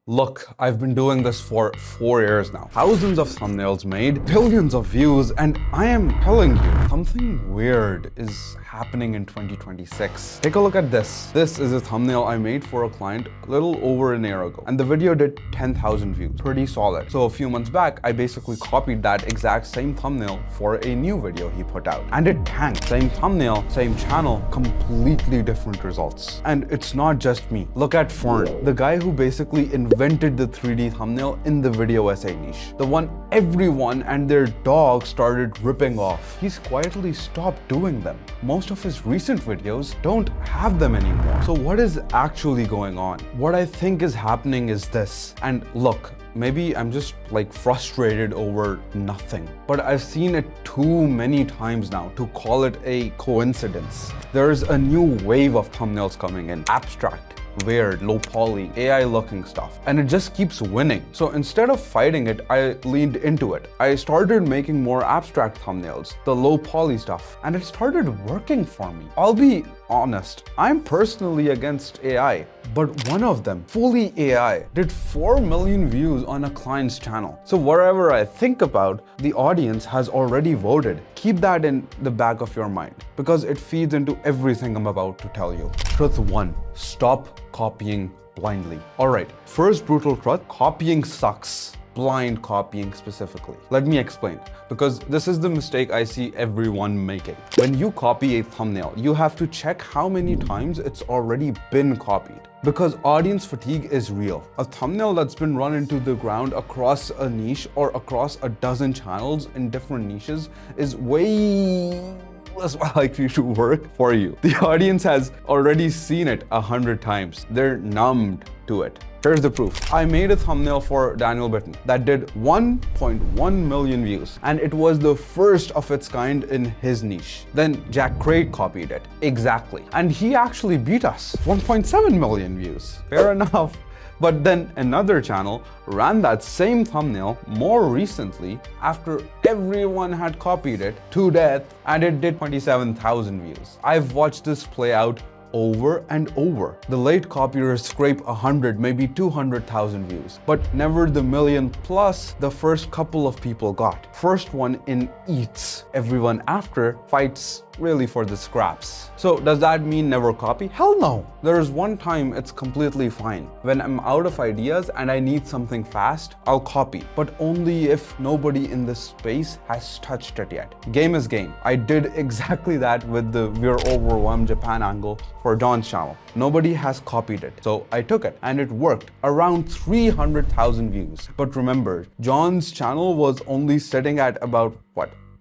Look, I've been doing this for 4 years now. Thousands of thumbnails made, billions of views, and I am telling you, something weird is happening in 2026. Take a look at this. This is a thumbnail I made for a client a little over a year ago, and the video did 10,000 views. Pretty solid. So a few months back, I basically copied that exact same thumbnail for a new video he put out, and it tanked. Same thumbnail, same channel, completely different results. And it's not just me. Look at Fern, the guy who basically invented the 3D thumbnail in the video essay niche. The one everyone and their dog started ripping off. He's quietly stopped doing them. Most of his recent videos don't have them anymore. So what is actually going on? What I think is happening is this. And look, maybe I'm just frustrated over nothing, but I've seen it too many times now to call it a coincidence. There's a new wave of thumbnails coming in. Abstract, weird, low poly, AI looking stuff, and it just keeps winning. So instead of fighting it, I leaned into it. I started making more abstract thumbnails, the low poly stuff, and it started working for me. I'll be honest, I'm personally against AI, but one of them, fully AI, did 4 million views on a client's channel. So whatever I think about, the audience has already voted. Keep that in the back of your mind, because it feeds into everything I'm about to tell you. Truth 1, stop copying blindly. Alright, first brutal truth, copying sucks. Blind copying specifically. Let me explain, because this is the mistake I see everyone making. When you copy a thumbnail, you have to check how many times it's already been copied, because audience fatigue is real. A thumbnail that's been run into the ground across a niche or across a dozen channels in different niches is way less likely to work for you. The audience has already seen it 100 times. They're numbed to it. Here's the proof. I made a thumbnail for Daniel Bitton that did 1.1 million views, and it was the first of its kind in his niche. Then Jack Craig copied it. Exactly. And he actually beat us. 1.7 million views. Fair enough. But then another channel ran that same thumbnail more recently after everyone had copied it to death, and it did 27,000 views. I've watched this play out over and over. The late copiers scrape 100, maybe 200,000 views, but never the million plus the first couple of people got. First one in eats. Everyone after fights really for the scraps. So does that mean never copy? Hell no. There's one time it's completely fine. When I'm out of ideas and I need something fast, I'll copy, but only if nobody in this space has touched it yet. Game is game. I did exactly that with the We're Overwhelmed Japan angle for John's channel. Nobody has copied it, so I took it and it worked. Around 300,000 views. But remember, John's channel was only sitting at about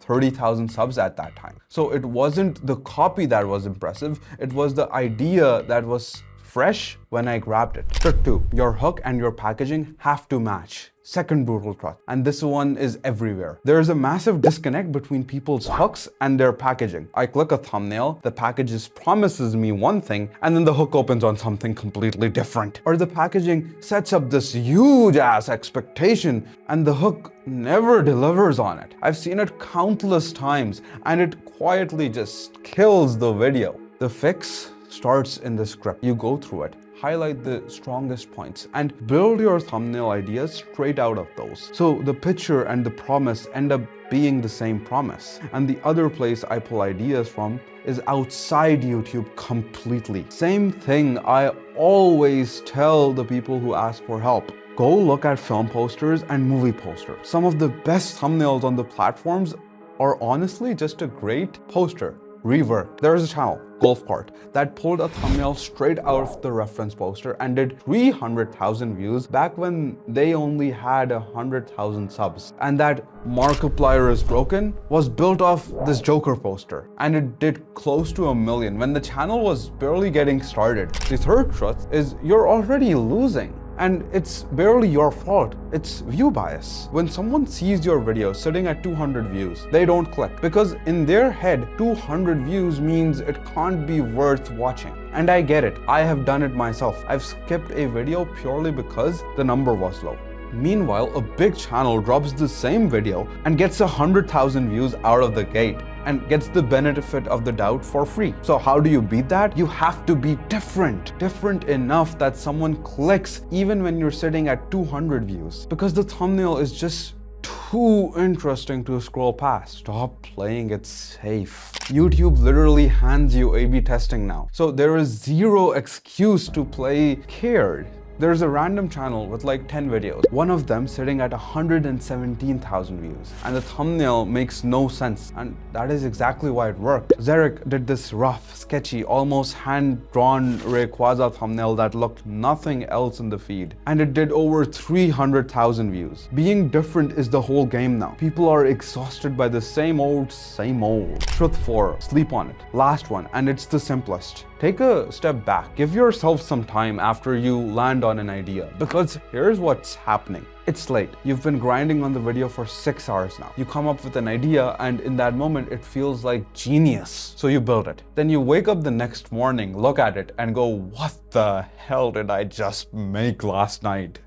30,000 subs at that time. So it wasn't the copy that was impressive, it was the idea that was fresh when I grabbed it. Trick 2, your hook and your packaging have to match. Second brutal truth, and this one is everywhere. There is a massive disconnect between people's hooks and their packaging. I click a thumbnail, the package promises me one thing, and then the hook opens on something completely different. Or the packaging sets up this huge ass expectation, and the hook never delivers on it. I've seen it countless times, and it quietly just kills the video. The fix starts in the script. You go through it, highlight the strongest points, and build your thumbnail ideas straight out of those. So the picture and the promise end up being the same promise. And the other place I pull ideas from is outside YouTube completely. Same thing I always tell the people who ask for help. Go look at film posters and movie posters. Some of the best thumbnails on the platforms are honestly just a great poster. Reverb. There's a channel, Golf Cart, that pulled a thumbnail straight out of the reference poster and did 300,000 views back when they only had 100,000 subs. And that Markiplier is Broken was built off this Joker poster, and it did close to 1 million when the channel was barely getting started. The third truth is you're already losing. And it's barely your fault, it's view bias. When someone sees your video sitting at 200 views, they don't click, because in their head, 200 views means it can't be worth watching. And I get it, I have done it myself. I've skipped a video purely because the number was low. Meanwhile, a big channel drops the same video and gets 100,000 views out of the gate. and gets the benefit of the doubt for free. So how do you beat that? You have to be different. Different enough that someone clicks even when you're sitting at 200 views. Because the thumbnail is just too interesting to scroll past. Stop playing it safe. YouTube literally hands you A/B testing now. So there is zero excuse to play scared. There's a random channel with like 10 videos, one of them sitting at 117,000 views, and the thumbnail makes no sense, and that is exactly why it worked. Zarek did this rough, sketchy, almost hand-drawn Rayquaza thumbnail that looked nothing else in the feed, and it did over 300,000 views. Being different is the whole game now. People are exhausted by the same old, same old. Truth 4, sleep on it. Last one, and it's the simplest. Take a step back. Give yourself some time after you land on an idea, because here's what's happening. It's late. You've been grinding on the video for 6 hours now. You come up with an idea, and in that moment, it feels like genius. So you build it. Then you wake up the next morning, look at it, and go, what the hell did I just make last night?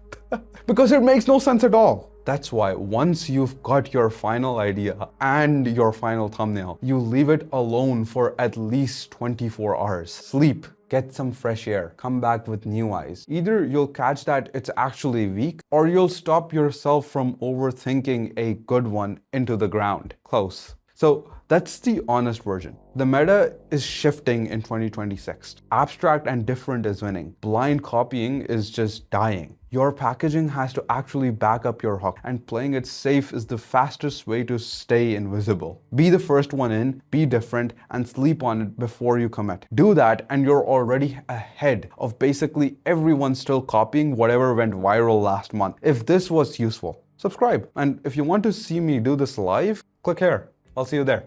Because it makes no sense at all. That's why once you've got your final idea and your final thumbnail, you leave it alone for at least 24 hours. Sleep, get some fresh air, come back with new eyes. Either you'll catch that it's actually weak, or you'll stop yourself from overthinking a good one into the ground. Close. So that's the honest version. The meta is shifting in 2026. Abstract and different is winning. Blind copying is just dying. Your packaging has to actually back up your hook, and playing it safe is the fastest way to stay invisible. Be the first one in, be different, and sleep on it before you commit. Do that and you're already ahead of basically everyone still copying whatever went viral last month. If this was useful, subscribe. And if you want to see me do this live, click here. I'll see you there.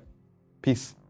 Peace.